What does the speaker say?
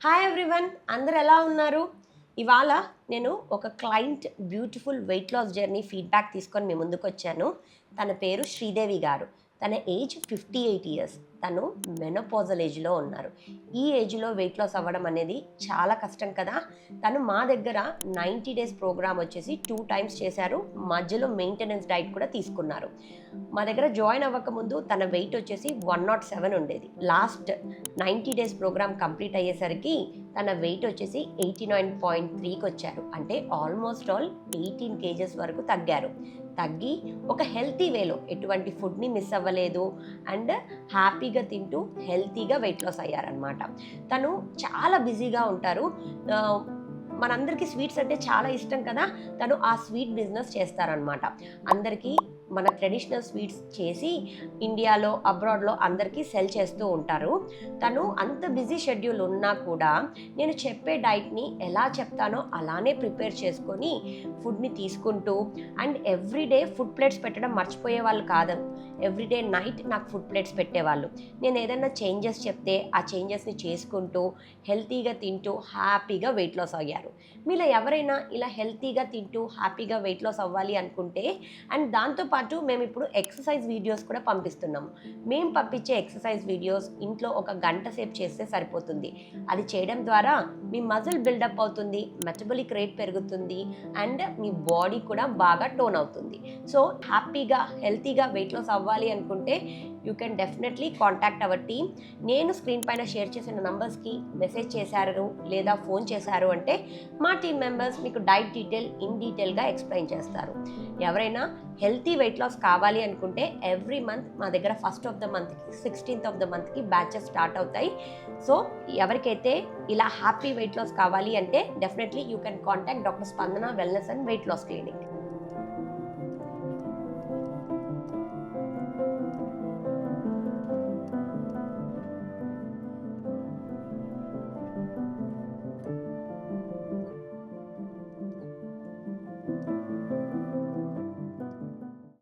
Hi everyone, అందరు ఎలా ఉన్నారు? ఇవాళ నేను ఒక client beautiful weight loss journey feedback తీసుకొని మీ ముందుకు వచ్చాను. తన పేరు శ్రీదేవి గారు. తన ఏజ్ 58 ఇయర్స్. తను మెనోపాజల్ ఏజ్లో ఉన్నారు. ఈ ఏజ్లో వెయిట్ లాస్ అవ్వడం అనేది చాలా కష్టం కదా. తను మా దగ్గర 90 డేస్ ప్రోగ్రామ్ వచ్చేసి 2 టైమ్స్ చేశారు. మధ్యలో మెయింటెనెన్స్ డైట్ కూడా తీసుకున్నారు. మా దగ్గర జాయిన్ అవ్వకముందు తన వెయిట్ వచ్చేసి 107 ఉండేది. లాస్ట్ 90 డేస్ ప్రోగ్రామ్ కంప్లీట్ అయ్యేసరికి తన వెయిట్ వచ్చేసి 89.3కి వచ్చారు. అంటే ఆల్మోస్ట్ ఆల్ 18 కేజెస్ వరకు తగ్గి ఒక హెల్తీ వేలో ఎటువంటి ఫుడ్ని మిస్ అవ్వలేదు అండ్ హ్యాపీగా తింటూ హెల్తీగా వెయిట్ లాస్ అయ్యారనమాట. తను చాలా బిజీగా ఉంటారు. మనందరికీ స్వీట్స్ అంటే చాలా ఇష్టం కదా. తను ఆ స్వీట్ బిజినెస్ చేస్తారనమాట. అందరికీ మన ట్రెడిషనల్ స్వీట్స్ చేసి ఇండియాలో అబ్రాడ్లో అందరికీ సెల్ చేస్తూ ఉంటారు. తను అంత బిజీ షెడ్యూల్ ఉన్నా కూడా నేను చెప్పే డైట్ని ఎలా చెప్తానో అలానే ప్రిపేర్ చేసుకొని ఫుడ్ని తీసుకుంటూ అండ్ ఎవ్రీడే ఫుడ్ ప్లేట్స్ పెట్టడం మర్చిపోయే వాళ్ళు కాదు. ఎవ్రీడే నైట్ నాకు ఫుడ్ ప్లేట్స్ పెట్టేవాళ్ళు. నేను ఏదైనా చేంజెస్ చెప్తే ఆ చేంజెస్ని చేసుకుంటూ హెల్తీగా తింటూ హ్యాపీగా వెయిట్ లాస్ అయ్యారు. మీలో ఎవరైనా ఇలా హెల్తీగా తింటూ హ్యాపీగా వెయిట్ లాస్ అవ్వాలి అనుకుంటే అండ్ దాంతోపాటు మేము ఇప్పుడు ఎక్సర్సైజ్ వీడియోస్ కూడా పంపిస్తున్నాము. మేము పంపించే ఎక్సర్సైజ్ వీడియోస్ ఇంట్లో ఒక గంట సేపు చేస్తే సరిపోతుంది. అది చేయడం ద్వారా మీ మజిల్ బిల్డప్ అవుతుంది, మెటబాలిక్ రేట్ పెరుగుతుంది అండ్ మీ బాడీ కూడా బాగా టోన్ అవుతుంది. సో హ్యాపీగా హెల్తీగా వెయిట్ లాస్ అవ్వాలి అనుకుంటే you can definitely contact our team. నేను స్క్రీన్ పైన షేర్ చేసిన నంబర్స్కి మెసేజ్ చేశారు లేదా ఫోన్ చేశారు అంటే మా టీమ్ మెంబర్స్ మీకు డైట్ ఇన్ డీటెయిల్గా ఎక్స్ప్లెయిన్ చేస్తారు. ఎవరైనా హెల్తీ వెయిట్ లాస్ కావాలి అనుకుంటే ఎవ్రీ మంత్ మా దగ్గర 1st ఆఫ్ ద మంత్కి 16th ఆఫ్ ద మంత్కి బ్యాచెస్ స్టార్ట్ అవుతాయి. సో ఎవరికైతే ఇలా హ్యాపీ వెయిట్ లాస్ కావాలి అంటే definitely you can contact doctor Spandana wellness and weight loss clinic.